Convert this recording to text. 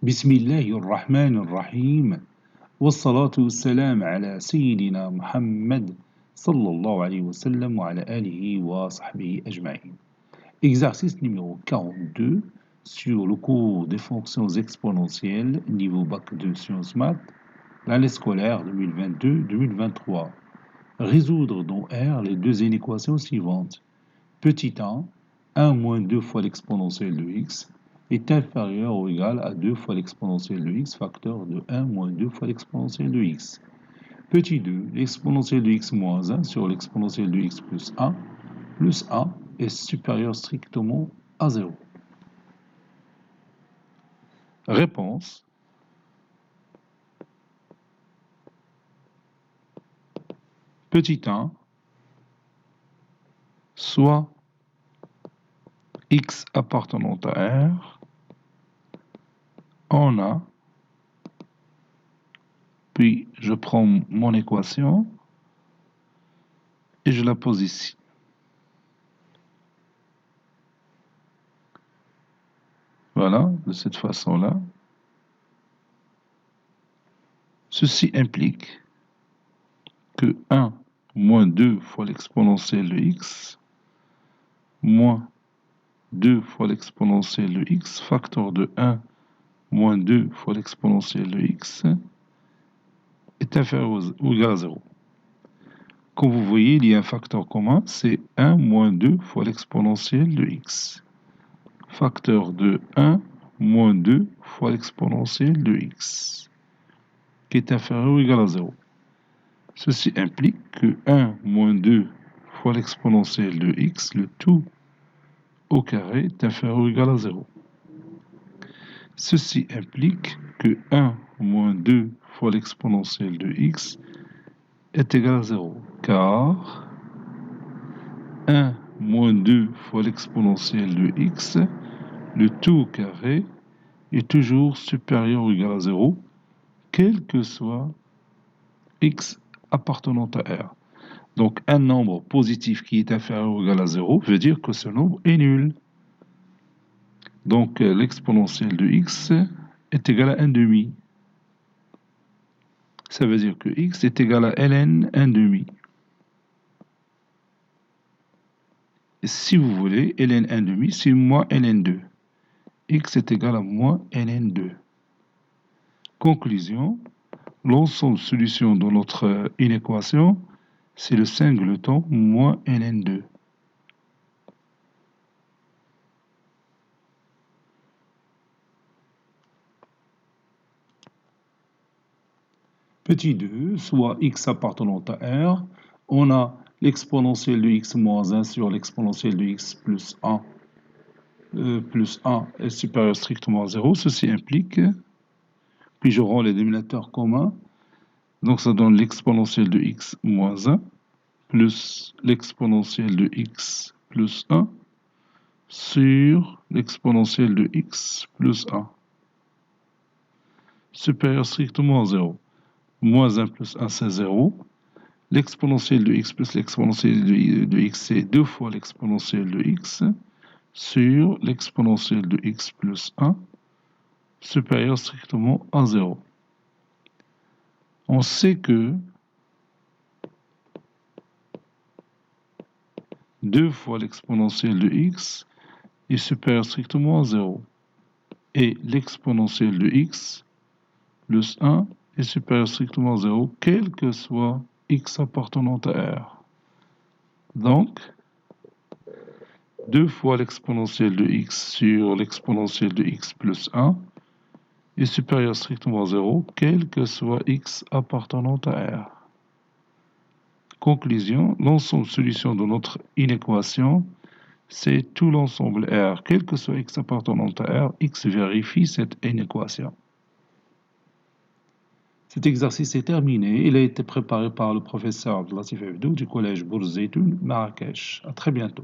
بسم الله الرحمن الرحيم والصلاة والسلام على سيدنا محمد صلى الله عليه وسلم وعلى آله وصحبه أجمعين. Exercice numéro 42 sur le cours des fonctions exponentielles niveau bac 2 sciences maths, l'année scolaire 2022-2023. Résoudre dans R les deux inéquations suivantes. Petit 1 moins 2 fois l'exponentielle de x est inférieur ou égal à 2 fois l'exponentielle de x facteur de 1 moins 2 fois l'exponentielle de x. Petit 2, l'exponentielle de x moins 1 sur l'exponentielle de x plus 1 est supérieur strictement à 0. Réponse. Petit 1, soit x appartenant à R en A, puis je prends mon équation et je la pose ici. Voilà, de cette façon-là. Ceci implique que 1 moins 2 fois l'exponentielle de x moins 2 fois l'exponentielle de x facteur de 1 moins 2 fois l'exponentielle de x est inférieur ou égal à 0. Comme vous voyez, il y a un facteur commun, c'est 1 moins 2 fois l'exponentielle de x. Facteur de 1 moins 2 fois l'exponentielle de x, qui est inférieur ou égal à 0. Ceci implique que 1 moins 2 fois l'exponentielle de x, le tout au carré, est inférieur ou égal à 0. Ceci implique que 1 moins 2 fois l'exponentielle de x est égal à 0, car 1 moins 2 fois l'exponentielle de x, le tout au carré, est toujours supérieur ou égal à 0, quel que soit x appartenant à R. Donc un nombre positif qui est inférieur ou égal à 0 veut dire que ce nombre est nul. Donc l'exponentielle de x est égal à 1 demi. Ça veut dire que x est égal à ln 1 demi. Et si vous voulez, ln 1 demi, c'est moins ln 2. X est égal à moins ln 2. Conclusion, l'ensemble de solutions de notre inéquation, c'est le singleton moins ln 2. Petit 2, soit x appartenant à R, on a l'exponentielle de x moins 1 sur l'exponentielle de x plus 1 est supérieur strictement à 0. Ceci implique, puis je rends les dénominateurs communs, donc ça donne l'exponentielle de x moins 1 plus l'exponentielle de x plus 1 sur l'exponentielle de x plus 1 supérieur strictement à 0. Moins 1 plus 1, c'est 0. L'exponentielle de x plus l'exponentielle de x, c'est 2 fois l'exponentielle de x sur l'exponentielle de x plus 1 supérieur strictement à 0. On sait que 2 fois l'exponentielle de x est supérieur strictement à 0. Et l'exponentielle de x plus 1 est supérieur strictement à 0, quel que soit x appartenant à R. Donc, 2 fois l'exponentielle de x sur l'exponentielle de x plus 1 est supérieur strictement à 0, quel que soit x appartenant à R. Conclusion, l'ensemble de solutions de notre inéquation, c'est tout l'ensemble R, quel que soit x appartenant à R, x vérifie cette inéquation. Cet exercice est terminé. Il a été préparé par le professeur Abdelatif Abdou du collège Bourz Zeytoun, Marrakech. À très bientôt.